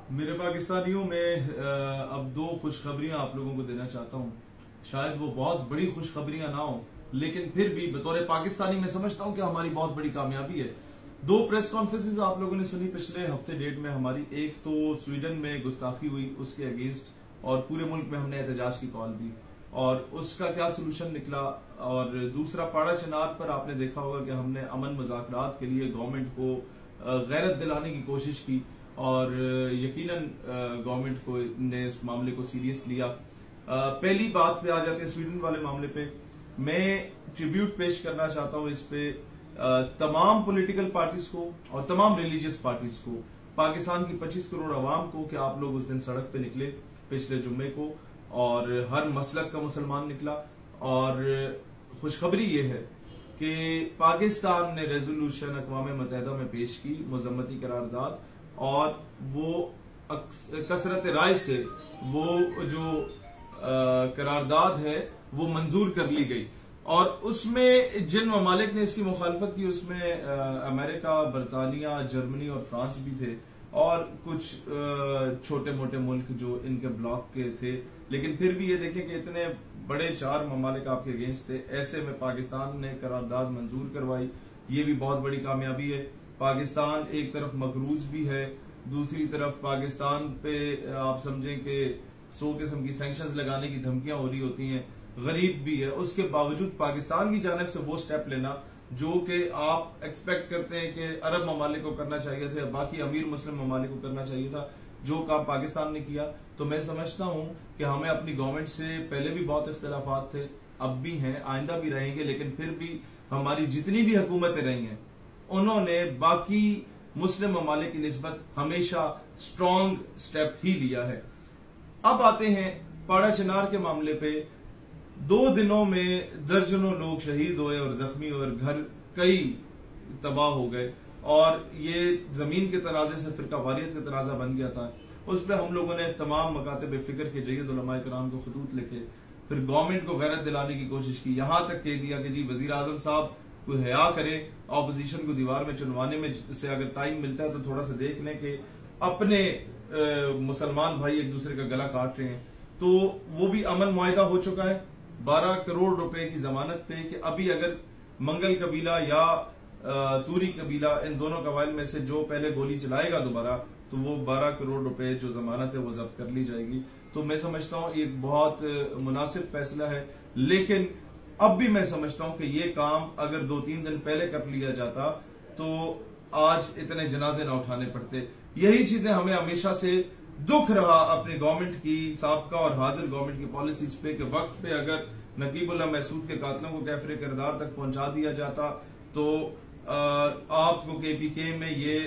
मेरे पाकिस्तानियों में अब दो खुशखबरियां आप लोगों को देना चाहता हूं। शायद वो बहुत बड़ी खुशखबरियां ना हो, लेकिन फिर भी बतौर पाकिस्तानी मैं समझता हूं कि हमारी बहुत बड़ी कामयाबी है। दो प्रेस कॉन्फ्रेंसेस आप लोगों ने सुनी पिछले हफ्ते डेट में हमारी। एक तो स्वीडन में गुस्ताखी हुई उसके अगेंस्ट और पूरे मुल्क में हमने एहतजाज की कॉल दी और उसका क्या सोल्यूशन निकला। और दूसरा पाड़ा चनार पर आपने देखा होगा कि हमने अमन मुज़ाकरात के लिए गवर्नमेंट को गैरत दिलाने की कोशिश की और यकीनन गवर्नमेंट को ने इस मामले को सीरियस लिया। पहली बात पे आ जाते हैं स्वीडन वाले मामले पे। मैं ट्रिब्यूट पेश करना चाहता हूं इस पे तमाम पॉलिटिकल पार्टीज को और तमाम रिलीजियस पार्टीज को, पाकिस्तान की 25 करोड़ आवाम को कि आप लोग उस दिन सड़क पे निकले पिछले जुम्मे को और हर मसलक का मुसलमान निकला। और खुशखबरी ये है कि पाकिस्तान ने रेजोल्यूशन अक़वाम मुत्तहिदा में पेश की, मज़म्मती करारदाद, और वो कसरत राय से वो जो करारदाद है वो मंजूर कर ली गई। और उसमें जिन ममालिक ने इसकी मुखालफत की उसमें अमेरिका, बरतानिया, जर्मनी और फ्रांस भी थे और कुछ छोटे मोटे मुल्क जो इनके ब्लॉक के थे। लेकिन फिर भी ये देखें कि इतने बड़े 4 ममालिक आपके अगेंस्ट थे, ऐसे में पाकिस्तान ने करारदाद मंजूर करवाई। ये भी बहुत बड़ी कामयाबी है। पाकिस्तान एक तरफ मकरूज भी है, दूसरी तरफ पाकिस्तान पे आप समझें कि 100 किस्म की सैंक्शंस लगाने की धमकियां हो रही होती हैं, गरीब भी है। उसके बावजूद पाकिस्तान की जानिब से वो स्टेप लेना जो कि आप एक्सपेक्ट करते हैं कि अरब ममालिक को करना चाहिए था, बाकी अमीर मुस्लिम ममालिक को करना चाहिए था, जो काम पाकिस्तान ने किया। तो मैं समझता हूं कि हमें अपनी गवर्नमेंट से पहले भी बहुत इख्तिलाफात थे, अब भी हैं, आइंदा भी रहेंगे, लेकिन फिर भी हमारी जितनी भी हुकूमतें रही हैं उन्होंने बाकी मुस्लिम ममालिक की निस्बत हमेशा स्ट्रॉन्ग स्टेप ही लिया है। अब आते हैं पाड़ा चनार के मामले पे। 2 दिनों में दर्जनों लोग शहीद हुए और जख्मी हुए और घर कई तबाह हो गए और ये जमीन के तनाजे से फिरका वारियत का तनाजा बन गया था। उस पर हम लोगों ने तमाम मकातब फिक्र के जय्यद उलमा कराम को खतूत लिखे, फिर गवर्नमेंट को गैरत दिलाने की कोशिश की, यहां तक कह दिया कि जी वजीर आजम साहब कोई हया करे, ऑपोजिशन को दीवार में चुनवाने में से अगर टाइम मिलता है तो थोड़ा सा देख लें कि अपने मुसलमान भाई एक दूसरे का गला काट रहे हैं। तो वो भी अमन मुआहिदा हो चुका है 12 करोड़ रुपए की जमानत पे कि अभी अगर मंगल कबीला या तूरी कबीला इन दोनों कबाइल में से जो पहले गोली चलाएगा दोबारा तो वो 12 करोड़ रुपए जो जमानत है वो जब्त कर ली जाएगी। तो मैं समझता हूँ एक बहुत मुनासिब फैसला है, लेकिन अब भी मैं समझता हूँ कि ये काम अगर 2-3 दिन पहले कर लिया जाता तो आज इतने जनाजे ना उठाने पड़ते। यही चीजें हमें हमेशा से दुख रहा अपनी गवर्नमेंट की साबका और हाजिर गवर्नमेंट की पॉलिसीज पे कि वक्त पे अगर नकीबुल्लाह महसूद के कातलों को कैफरे किरदार तक पहुंचा दिया जाता तो आपको KPK में ये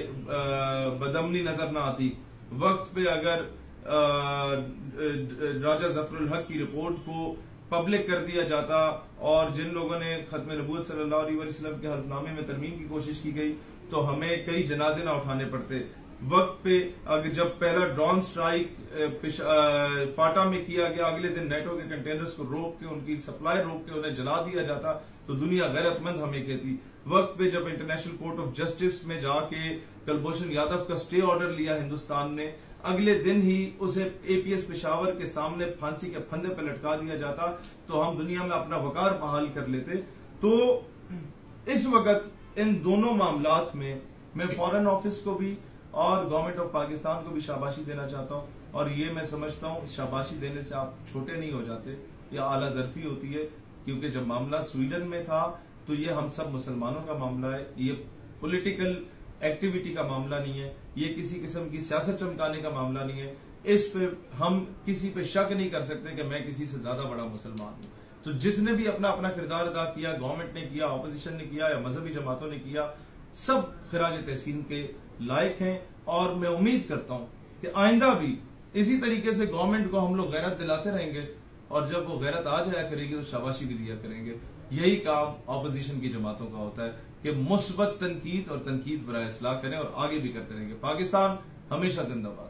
बदमनी नजर ना आती। वक्त पे अगर राजा जफरुल हक की रिपोर्ट को पब्लिक कर दिया जाता और जिन लोगों ने खत्म नबूवत सल्लल्लाहु अलैहि वसल्लम के हल्फनामे में तरमीम की कोशिश की गई तो हमें कई जनाजे ना उठाने पड़ते। वक्त पे अगर जब पहला ड्रोन स्ट्राइक फाटा में किया गया, अगले दिन नेटो के कंटेनर्स को रोक के उनकी सप्लाई रोक के उन्हें जला दिया जाता तो दुनिया गैरतमंद हमें कहती। वक्त पे जब इंटरनेशनल कोर्ट ऑफ जस्टिस में जाके कुलभूषण यादव का स्टे ऑर्डर लिया हिंदुस्तान ने, अगले दिन ही उसे APS पेशावर के सामने फांसी के फंदे पर लटका दिया जाता तो हम दुनिया में अपना वकार बहाल कर लेते। तो इस वक्त इन दोनों मामलात में मैं फॉरेन ऑफिस को भी और गवर्नमेंट ऑफ पाकिस्तान को भी शाबाशी देना चाहता हूं। और ये मैं समझता हूं शाबाशी देने से आप छोटे नहीं हो जाते, या आला जरफी होती है, क्योंकि जब मामला स्वीडन में था तो ये हम सब मुसलमानों का मामला है, ये पॉलिटिकल एक्टिविटी का मामला नहीं है, ये किसी किस्म की सियासत चमकाने का मामला नहीं है। इस पे हम किसी पे शक नहीं कर सकते कि मैं किसी से ज्यादा बड़ा मुसलमान हूं। तो जिसने भी अपना अपना किरदार अदा किया, गवर्नमेंट ने किया, ऑपोजिशन ने किया या मजहबी जमातों ने किया, सब खिराज तहसीन के लायक हैं। और मैं उम्मीद करता हूं कि आइंदा भी इसी तरीके से गवर्नमेंट को हम लोग गैरत दिलाते रहेंगे और जब वो गैरत आ जाया करेगी तो शाबाशी भी दिया करेंगे। यही काम ऑपोजिशन की जमातों का होता है कि मुस्बत तनकीद और तनकीद बराए इस्लाह करें और आगे भी करते रहेंगे। पाकिस्तान हमेशा जिंदाबाद।